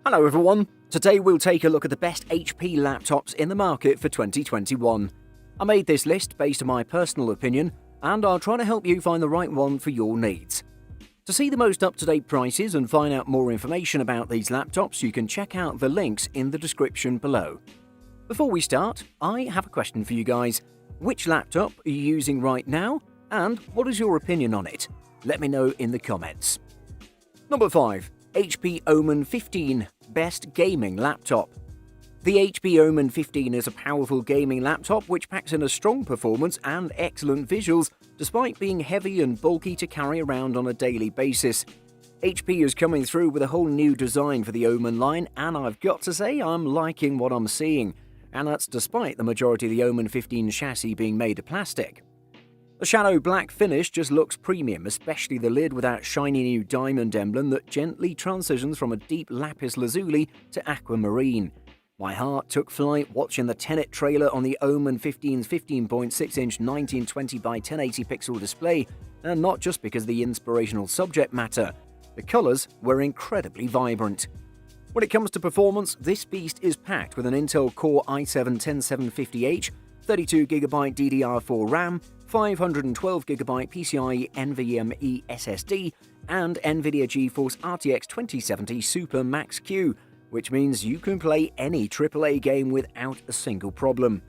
Hello everyone, today we'll take a look at the best HP laptops in the market for 2021. I made this list based on my personal opinion, and I'll try to help you find the right one for your needs. To see the most up-to-date prices and find out more information about these laptops, you can check out the links in the description below. Before we start, I have a question for you guys. Which laptop are you using right now, and what is your opinion on it? Let me know in the comments. Number 5. HP Omen 15 Best Gaming Laptop. The HP Omen 15 is a powerful gaming laptop which packs in a strong performance and excellent visuals despite being heavy and bulky to carry around on a daily basis. HP is coming through with a whole new design for the Omen line, and I've got to say I'm liking what I'm seeing, and that's despite the majority of the Omen 15 chassis being made of plastic. The shadow black finish just looks premium, especially the lid with that shiny new diamond emblem that gently transitions from a deep lapis lazuli to aquamarine. My heart took flight watching the Tenet trailer on the Omen 15's 15.6-inch 1920 by 1080 pixel display, and not just because of the inspirational subject matter. The colours were incredibly vibrant. When it comes to performance, this beast is packed with an Intel Core i7-10750H, 32GB DDR4 RAM, 512GB PCIe NVMe SSD, and NVIDIA GeForce RTX 2070 Super Max-Q, which means you can play any AAA game without a single problem.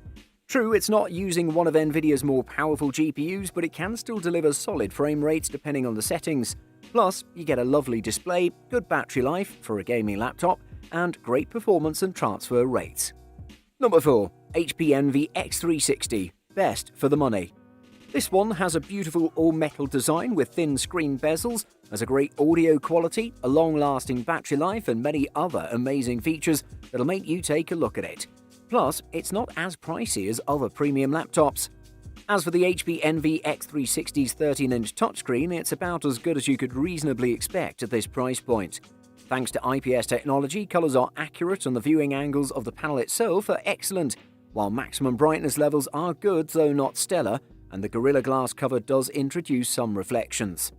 True, it's not using one of NVIDIA's more powerful GPUs, but it can still deliver solid frame rates depending on the settings. Plus, you get a lovely display, good battery life for a gaming laptop, and great performance and transfer rates. Number 4. HP Envy X360 Best for the money. This one has a beautiful all-metal design with thin screen bezels, has a great audio quality, a long-lasting battery life, and many other amazing features that'll make you take a look at it. Plus, it's not as pricey as other premium laptops. As for the HP Envy X360's 13-inch touchscreen, it's about as good as you could reasonably expect at this price point. Thanks to IPS technology, colours are accurate and the viewing angles of the panel itself are excellent, while maximum brightness levels are good though not stellar, and the Gorilla Glass cover does introduce some reflections.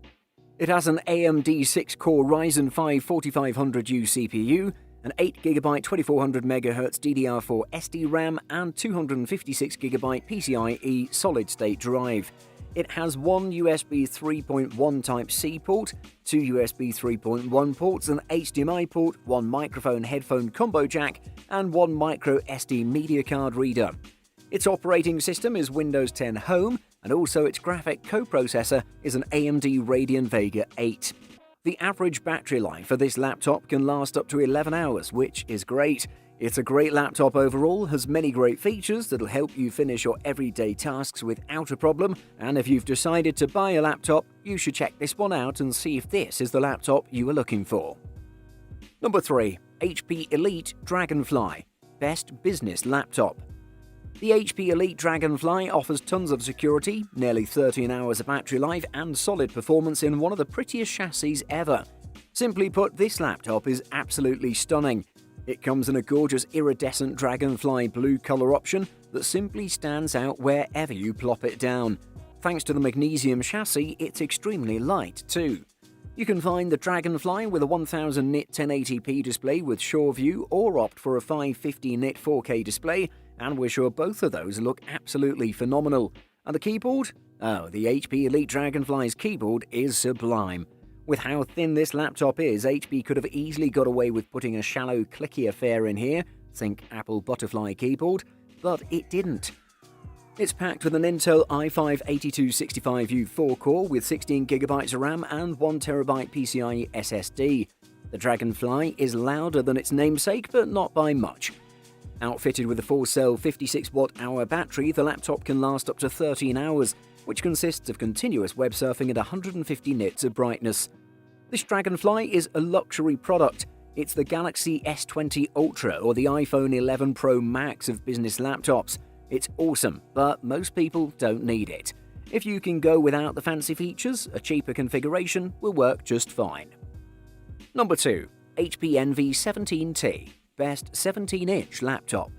It has an AMD 6-core Ryzen 5 4500U CPU, an 8GB 2400MHz DDR4 SD RAM, and 256GB PCIe solid-state drive. It has one USB 3.1 Type-C port, two USB 3.1 ports, an HDMI port, one microphone headphone combo jack, and one micro SD media card reader. Its operating system is Windows 10 Home, and also its graphic co-processor is an AMD Radeon Vega 8. The average battery life for this laptop can last up to 11 hours, which is great. It's a great laptop overall, has many great features that'll help you finish your everyday tasks without a problem, and if you've decided to buy a laptop, you should check this one out and see if this is the laptop you are looking for. Number 3. HP Elite Dragonfly Best Business Laptop. The HP Elite Dragonfly offers tons of security, nearly 13 hours of battery life, and solid performance in one of the prettiest chassis ever. Simply put, this laptop is absolutely stunning. It comes in a gorgeous iridescent dragonfly blue colour option that simply stands out wherever you plop it down. Thanks to the magnesium chassis, it's extremely light too. You can find the Dragonfly with a 1000 nit 1080p display with SureView, or opt for a 550 nit 4K display, and we're sure both of those look absolutely phenomenal. And the keyboard? Oh, the HP Elite Dragonfly's keyboard is sublime. With how thin this laptop is, HP could have easily got away with putting a shallow, clicky affair in here, think Apple Butterfly keyboard, but it didn't. It's packed with an Intel i5-8265U 4-core with 16GB of RAM and 1TB PCIe SSD. The Dragonfly is louder than its namesake, but not by much. Outfitted with a 4-cell 56-watt-hour battery, the laptop can last up to 13 hours, which consists of continuous web surfing at 150 nits of brightness. This Dragonfly is a luxury product. It's the Galaxy S20 Ultra or the iPhone 11 Pro Max of business laptops. It's awesome, but most people don't need it. If you can go without the fancy features, a cheaper configuration will work just fine. Number 2. HP Envy 17T Best 17-inch Laptop.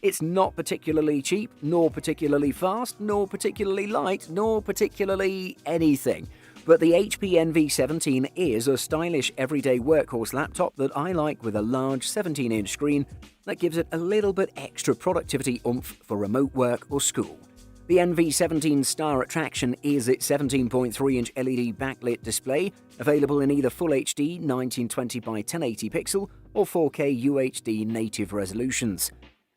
It's not particularly cheap, nor particularly fast, nor particularly light, nor particularly anything. But the HP Envy17 is a stylish everyday workhorse laptop that I like, with a large 17-inch screen that gives it a little bit extra productivity oomph for remote work or school. The Envy17's star attraction is its 17.3-inch LED backlit display, available in either Full HD 1920 by 1080 pixel or 4K UHD native resolutions.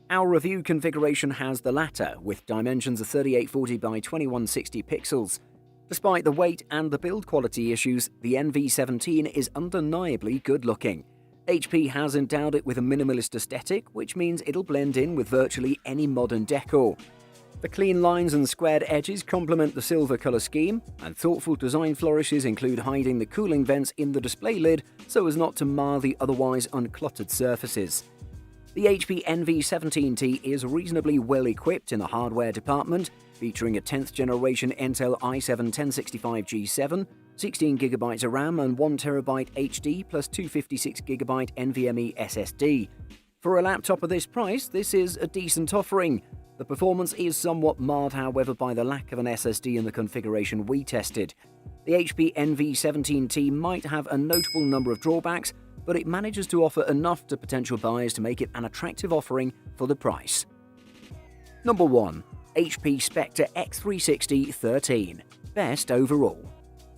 Our review configuration has the latter, with dimensions of 3840 by 2160 pixels. Despite the weight and the build quality issues, the Envy17 is undeniably good-looking. HP has endowed it with a minimalist aesthetic, which means it'll blend in with virtually any modern decor. The clean lines and squared edges complement the silver color scheme, and thoughtful design flourishes include hiding the cooling vents in the display lid so as not to mar the otherwise uncluttered surfaces. The HP Envy17T is reasonably well equipped in the hardware department, featuring a 10th generation Intel i7-1065G7, 16GB of RAM and 1TB HD plus 256GB NVMe SSD. For a laptop of this price, this is a decent offering. The performance is somewhat marred, however, by the lack of an SSD in the configuration we tested. The HP Envy17T might have a notable number of drawbacks, but it manages to offer enough to potential buyers to make it an attractive offering for the price. Number 1. HP Spectre X360 13. Best overall.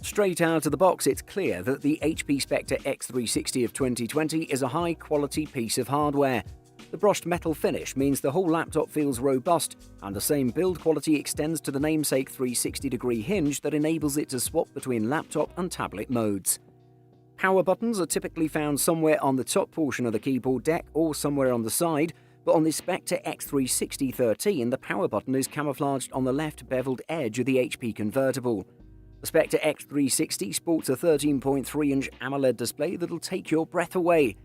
Straight out of the box, it's clear that the HP Spectre X360 of 2020 is a high-quality piece of hardware. The brushed metal finish means the whole laptop feels robust, and the same build quality extends to the namesake 360-degree hinge that enables it to swap between laptop and tablet modes. Power buttons are typically found somewhere on the top portion of the keyboard deck or somewhere on the side, but on the Spectre X360 13, the power button is camouflaged on the left beveled edge of the HP convertible. The Spectre X360 sports a 13.3-inch AMOLED display that'll take your breath away.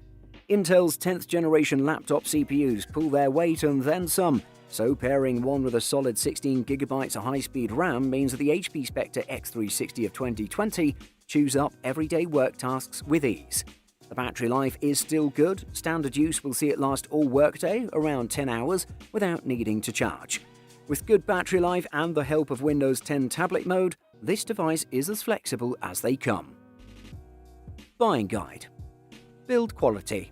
Intel's 10th generation laptop CPUs pull their weight and then some, so pairing one with a solid 16GB of high-speed RAM means that the HP Spectre X360 of 2020 chews up everyday work tasks with ease. The battery life is still good. Standard use will see it last all workday, around 10 hours, without needing to charge. With good battery life and the help of Windows 10 tablet mode, this device is as flexible as they come. Buying guide. Build quality.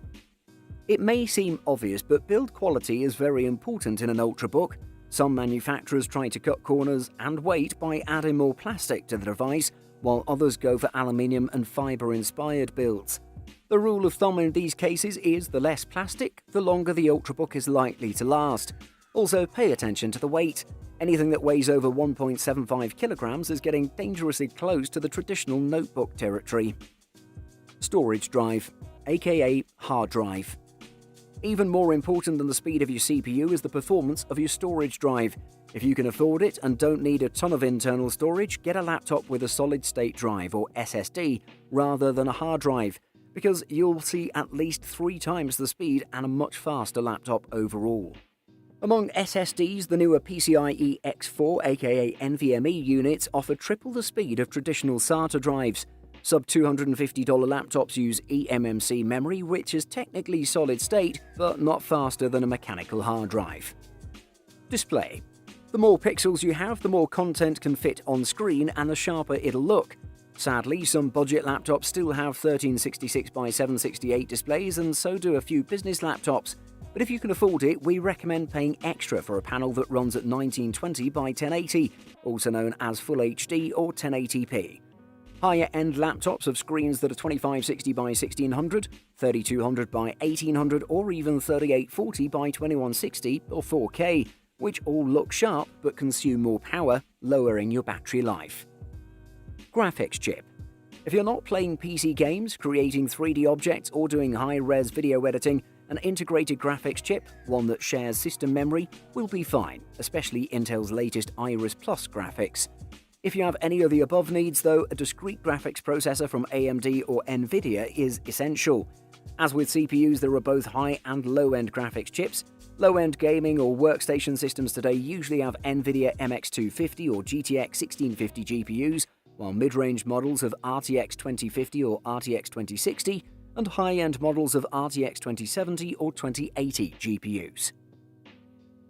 It may seem obvious, but build quality is very important in an ultrabook. Some manufacturers try to cut corners and weight by adding more plastic to the device, while others go for aluminium and fiber-inspired builds. The rule of thumb in these cases is the less plastic, the longer the ultrabook is likely to last. Also, pay attention to the weight. Anything that weighs over 1.75 kilograms is getting dangerously close to the traditional notebook territory. Storage drive, aka hard drive. Even more important than the speed of your CPU is the performance of your storage drive. If you can afford it and don't need a ton of internal storage, get a laptop with a solid-state drive or SSD rather than a hard drive, because you'll see at least 3 times the speed and a much faster laptop overall. Among SSDs, the newer PCIe X4 aka NVMe units offer triple the speed of traditional SATA drives. Sub-$250 laptops use eMMC memory, which is technically solid-state, but not faster than a mechanical hard drive. Display. The more pixels you have, the more content can fit on screen and the sharper it'll look. Sadly, some budget laptops still have 1366 by 768 displays, and so do a few business laptops. But if you can afford it, we recommend paying extra for a panel that runs at 1920 by 1080, also known as Full HD or 1080p. Higher-end laptops have screens that are 2560 by 1600, 3200 by 1800, or even 3840 by 2160 or 4K, which all look sharp but consume more power, lowering your battery life. Graphics chip. If you're not playing PC games, creating 3D objects, or doing high-res video editing, an integrated graphics chip, one that shares system memory, will be fine, especially Intel's latest Iris Plus graphics. If you have any of the above needs, though, a discrete graphics processor from AMD or Nvidia is essential. As with CPUs, there are both high and low-end graphics chips. Low-end gaming or workstation systems today usually have Nvidia MX250 or GTX 1650 GPUs, while mid-range models have RTX 2050 or RTX 2060, and high-end models of RTX 2070 or 2080 GPUs.